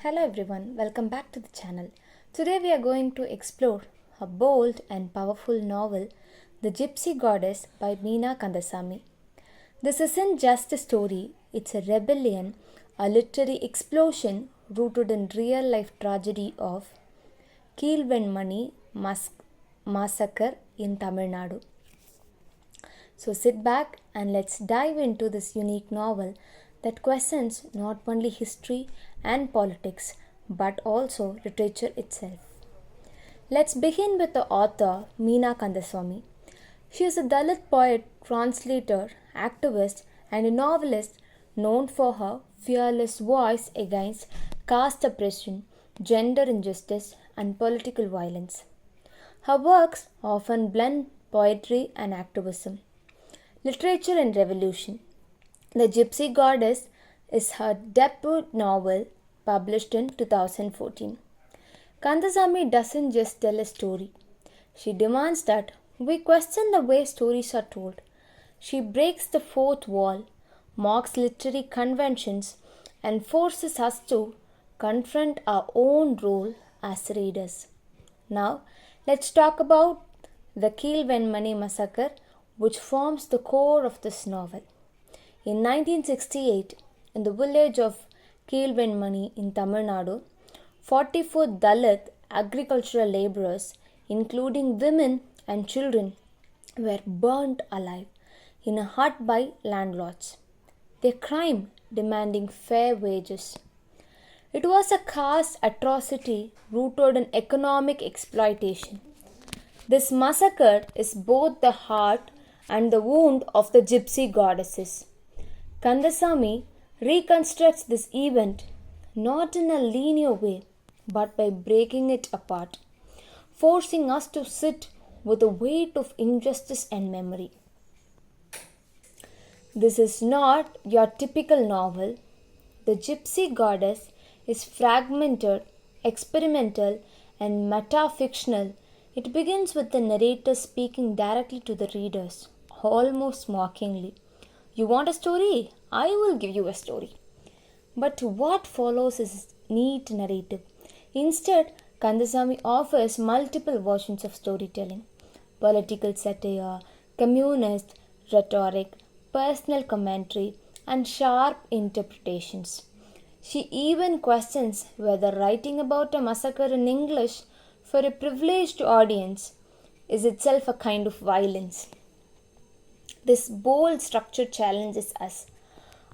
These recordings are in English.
Hello everyone, welcome back to the channel. Today we are going to explore a bold and powerful novel, The Gypsy Goddess by Meena Kandasamy. This isn't just a story, it's a rebellion, a literary explosion rooted in real life tragedy of Kilvenmani massacre in Tamil Nadu. So sit back and let's dive into this unique novel that questions not only history and politics but also literature itself. Let's begin with the author Meena Kandasamy. She is a Dalit poet, translator, activist, and a novelist known for her fearless voice against caste oppression, gender injustice, and political violence. Her works often blend poetry and activism, literature and revolution. The Gypsy Goddess is her debut novel published in 2014. Kandasamy doesn't just tell a story. She demands that we question the way stories are told. She breaks the fourth wall, mocks literary conventions, and forces us to confront our own role as readers. Now, let's talk about the Kilvenmani massacre, which forms the core of this novel. In 1968, in the village of Kilvenmani in Tamil Nadu, 44 Dalit agricultural laborers, including women and children, were burnt alive in a hut by landlords. Their crime demanding fair wages. It was a caste atrocity rooted in economic exploitation. This massacre is both the heart and the wound of the Gypsy Goddesses. Kandasamy reconstructs this event not in a linear way but by breaking it apart, forcing us to sit with the weight of injustice and memory. This is not your typical novel. The Gypsy Goddess is fragmented, experimental, and metafictional. It begins with the narrator speaking directly to the readers, almost mockingly. You want a story? I will give you a story. But what follows is neat narrative. Instead, Kandasamy offers multiple versions of storytelling: political satire, communist rhetoric, personal commentary, and sharp interpretations. She even questions whether writing about a massacre in English for a privileged audience is itself a kind of violence. This bold structure challenges us.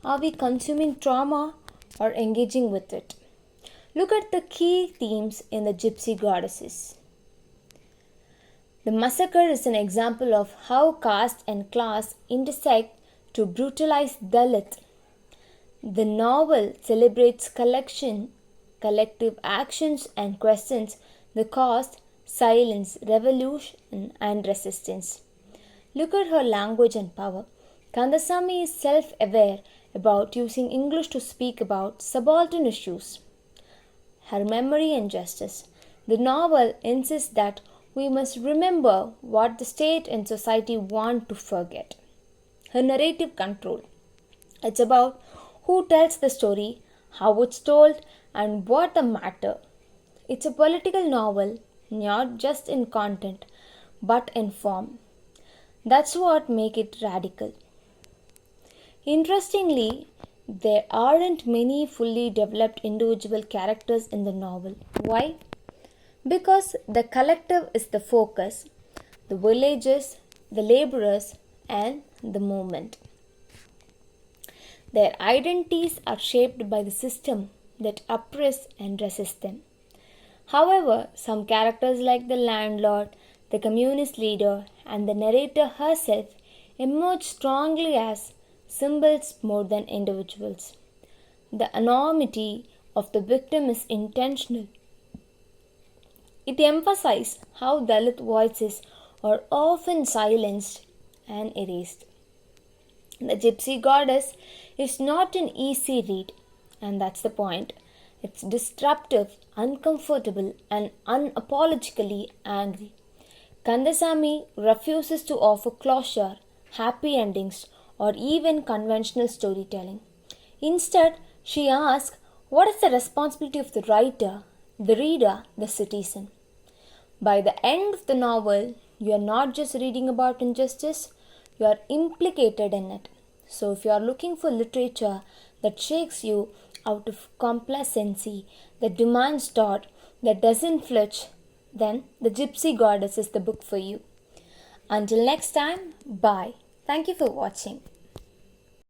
Are we consuming trauma or engaging with it? Look at the key themes in the Gypsy Goddesses. The massacre is an example of how caste and class intersect to brutalize Dalit. The novel celebrates collective actions and questions the caste, silence, revolution, and resistance. Look at her language and power. Kandasamy is self-aware about using English to speak about subaltern issues. Her memory and justice. The novel insists that we must remember what the state and society want to forget. Her narrative control. It's about who tells the story, how it's told, and what the matter. It's a political novel, not just in content, but in form. That's what makes it radical. Interestingly, there aren't many fully developed individual characters in the novel. Why? Because the collective is the focus, the villages, the laborers, and the movement. Their identities are shaped by the system that oppress and resist them. However, some characters like the landlord, the communist leader, and the narrator herself emerge strongly as symbols more than individuals. The anonymity of the victim is intentional. It emphasizes how Dalit voices are often silenced and erased. The Gypsy Goddess is not an easy read, and that's the point. It's disruptive, uncomfortable, and unapologetically angry. Kandasamy refuses to offer closure, happy endings, or even conventional storytelling. Instead, she asks, What is the responsibility of the writer, the reader, the citizen? By the end of the novel, you are not just reading about injustice, you are implicated in it. So if you are looking for literature that shakes you out of complacency, that demands thought, that doesn't flinch, then The Gypsy Goddess is the book for you. Until next time, bye. Thank you for watching.